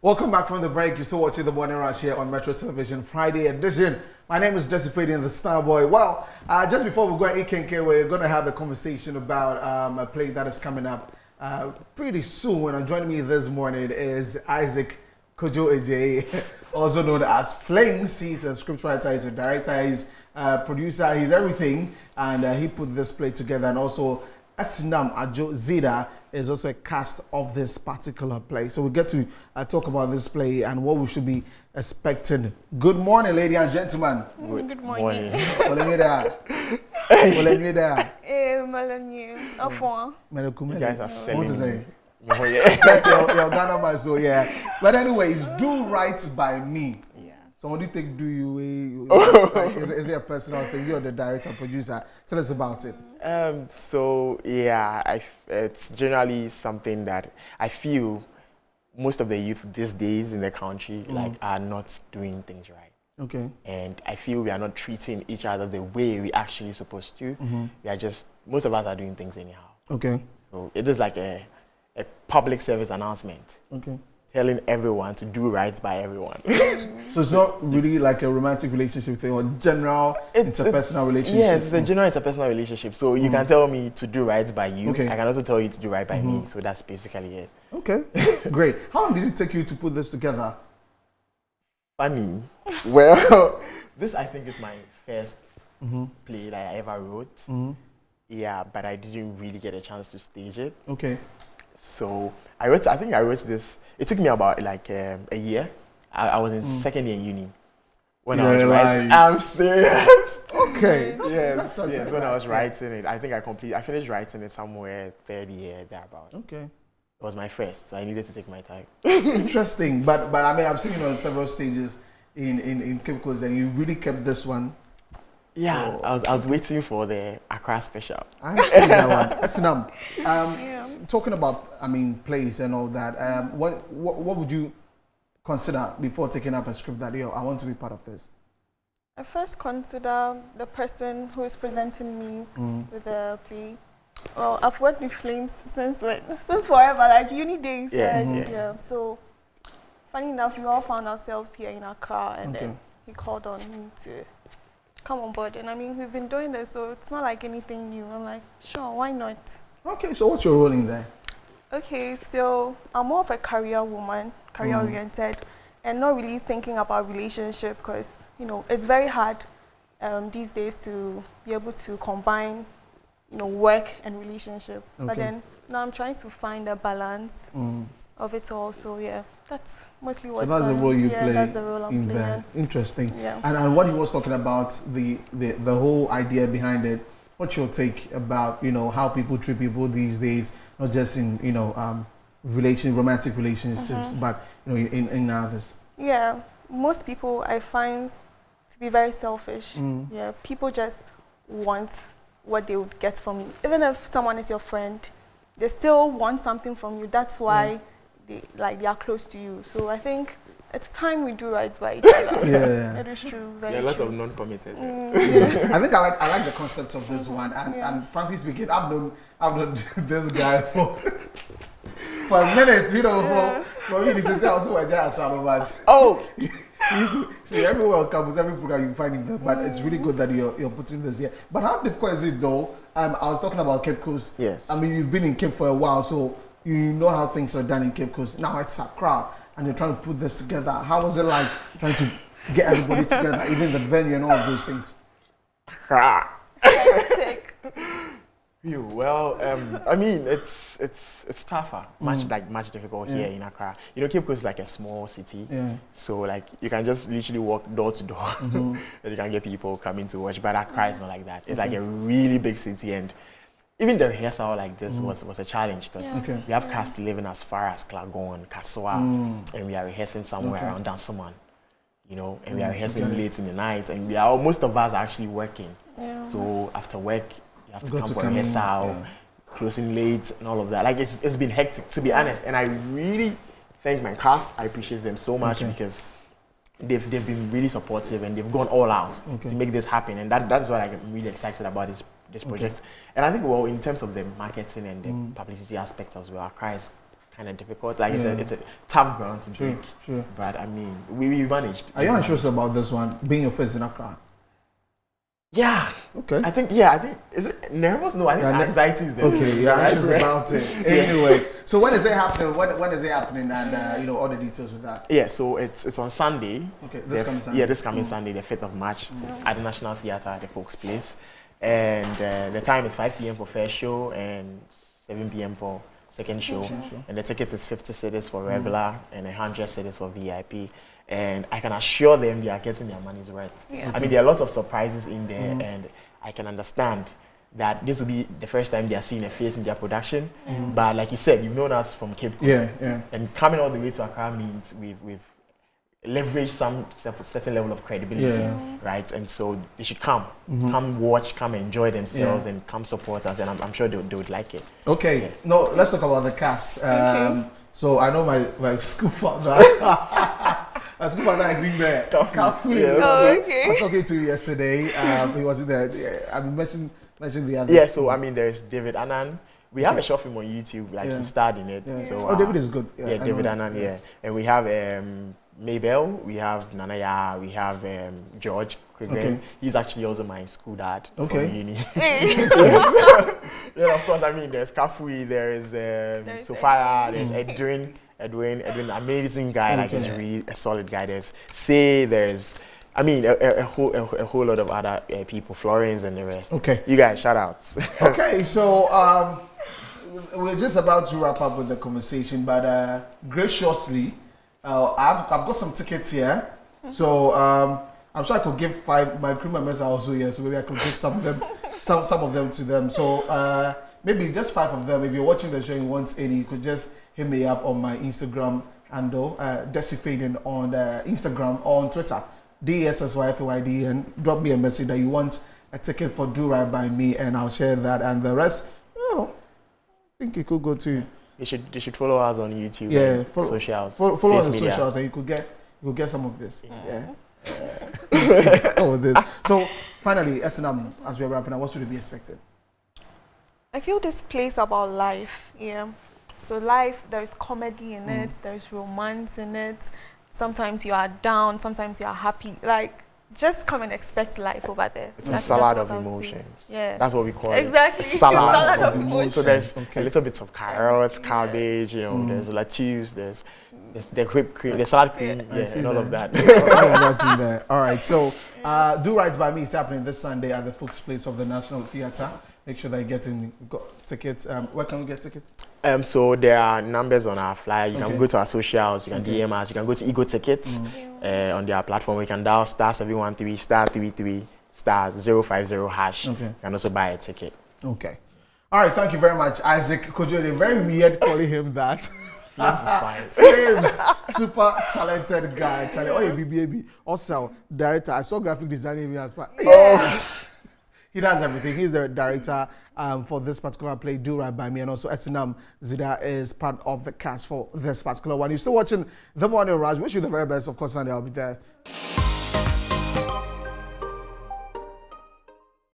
Welcome back from the break. You're still watching The Morning Rush here on Metro Television Friday edition. My name is Desi Fadi and the Starboy. Well, just before we go at EKK, we're going to have a conversation about a play that is coming up pretty soon. And joining me this morning is Isaac Kojo Ejay, also known as Flames. He's a scriptwriter, he's a director, he's a producer, he's everything. And he put this play together. And also, Asinam Ajo Zida is also a cast of this particular play. So we get to talk about this play and what we should be expecting. Good morning, ladies and gentlemen. Good morning. You guys are selling. What to say? You're Ghana man, so yeah. But anyways, do right by me. Yeah. So what do you think? Do you? Is it a personal thing? You're the director, producer. Tell us about it. So yeah, it's generally something that I feel most of the youth these days in the country are not doing things right. Okay. And I feel we are not treating each other the way we actually supposed to. We are just, most of us are doing things anyhow. Okay. So it is like a public service announcement. Okay. Telling everyone to do right by everyone. So it's not really like a romantic relationship thing or general interpersonal relationship? Yeah, it's a general interpersonal relationship. So you can tell me to do right by you. Okay. I can also tell you to do right by me. So that's basically it. Okay, great. How long did it take you to put this together? Funny. Well, this I think is my first play that I ever wrote. Yeah, but I didn't really get a chance to stage it. Okay. So I think I wrote this. It took me about like a year. I was in second year in uni when I was writing. I'm serious. Okay. That's when I was writing it. I think I finished writing it somewhere third year thereabout. Okay. It was my first, so I needed to take my time. Interesting, but I mean I've seen you on several stages in Cape Coast, and you really kept this one. Yeah, I was waiting for the Accra special. I see that one. That's enough. Talking about, plays and all that. What would you consider before taking up a script that I want to be part of this? I first consider the person who is presenting me with the play. Well, I've worked with Flames since forever, like uni days. Yeah. So, funny enough, we all found ourselves here in Accra, and then he called on me to come on board. And we've been doing this, so it's not like anything new. I'm like, sure, why not? Okay, so what's your role in there? Okay, so I'm more of a career woman, career-oriented, and not really thinking about relationship because, it's very hard these days to be able to combine, work and relationship. Okay. But then now I'm trying to find a balance of it all. So yeah, that's mostly what. So that's the role you play. That's the role I'm playing. There. Interesting. Yeah. And what he was talking about, the whole idea behind it. What's your take about how people treat people these days, not just in romantic relationships, but in others? Yeah, most people I find to be very selfish. Yeah, people just want what they would get from you. Even if someone is your friend, they still want something from you. That's why they are close to you. So I think it's time we do right by each other. Yeah, it is true. There are lots of non-committed. I think I like the concept of this one, and frankly speaking, I've known this guy for a minute. For me, this is also a giant but he used to see everywhere on campus, every program you find him there. But it's really good that you're putting this here. But how difficult is it though? I was talking about Cape Coast. Yes. You've been in Cape for a while, so you know how things are done in Cape Coast. Now it's Accra, and you're trying to put this together. How was it like trying to get everybody together, even the venue and all of those things? Well, it's tougher, much difficult here in Accra. Cape Coast is like a small city, so you can just literally walk door to door, and you can get people coming to watch. But Accra is not like that. It's like a really big city, and even the rehearsal like this was a challenge because we have cast living as far as Klagon, Kaswa, and we are rehearsing somewhere around Dansoman, and we are rehearsing late in the night, and most of us are actually working. Yeah. So after work, you have to come for rehearsal, closing late, and all of that. It's been hectic, to be honest. And I really thank my cast. I appreciate them so much because they've been really supportive and they've gone all out to make this happen. And that is what I'm really excited about this project. And I think, in terms of the marketing and the publicity aspect as well, Accra is kind of difficult. Like it's a tough ground to break. Sure. But I mean, we managed. Are you unsure about this one, being your first in Accra? Yeah. Okay. I think is it nervous? No, I think anxiety is there. Okay, you're anxious about it. Anyway, so when is it happening? When is it happening? And all the details with that. Yeah, so it's on Sunday. Okay, this coming Sunday. Yeah, this coming Sunday, the 5th of March, at the National Theatre at the Folks Place, and the time is 5 p.m. for first show and 7 p.m. for second show. And the tickets is 50 cedis for regular and 100 cedis for VIP. And I can assure them they are getting their money's worth. Yeah. I mean, there are lots of surprises in there, and I can understand that this will be the first time they are seeing a face in their production. But like you said, you've known us from Cape Coast. Yeah. And coming all the way to Accra means we've leveraged some certain level of credibility, right? And so they should come watch, come enjoy themselves, and come support us. And I'm sure they would like it. Okay. Yeah. No, let's talk about the cast. So I know my school father. My school father is in there. Yeah. Oh, okay. I was talking to you yesterday. He was in there. I mentioned the other. Yeah. So I mean, there's David Annan. We have a short film on YouTube. Like he starred in it. Yeah. So David is good. Yeah, David Annan. Yeah. And we have Mabel. We have Nanaya. We have George. Okay. He's actually also my school dad from uni. Yeah, of course. I mean, there's Kafui, there's Sophia, there's Edwin, amazing guy. Like he's really a solid guy. There's there's a whole lot of other people, Florence and the rest. Okay. You guys, shout outs. Okay, so we're just about to wrap up with the conversation, but graciously, I've got some tickets here. So I'm sure I could give 5. My crew members are also here, so maybe I could give some of them, some of them to them. So maybe just 5 of them. If you're watching the show and you want any, you could just hit me up on my Instagram handle, Desifading on Instagram or on Twitter, DSSYFAYD, and drop me a message that you want a ticket for Do Right By Me, and I'll share that. And the rest, I think you could go to. They should follow us on YouTube. Yeah, socials. Follow us on socials, and you could get some of this. Yeah. This. So finally, S&M, as we're wrapping up, what should we be expecting? I feel this plays about life. Yeah. So life, there's comedy in it, there's romance in it. Sometimes you are down, sometimes you are happy. Like, just come and expect life over there. It's a salad of emotions. Yeah. That's what we call exactly. it. Salad of emotions. So there's a little bit of carrots, cabbage, there's lettuce, there's the whipped cream, the salad cream, and all of that. All of that's in there. All right, so Do Right By Me is happening this Sunday at the Folks Place of the National Theatre. Make sure that you got tickets. Where can we get tickets? So there are numbers on our flyer. You can go to our socials, you can DM us, you can go to Ego Tickets on their platform. You can dial *713 *33 *050 hash. You can also buy a ticket. Okay. All right, thank you very much, Isaac Kojode. Very weird calling him that. Flames is fine. Flames, super talented guy. Charlie, oh, baby. Also, director. I saw graphic design even as well. He does everything. He's the director for this particular play, Do Right By Me, and also S&M Zida is part of the cast for this particular one. You're still watching The Morning Rush. Wish you the very best. Of course, Sunday I'll be there.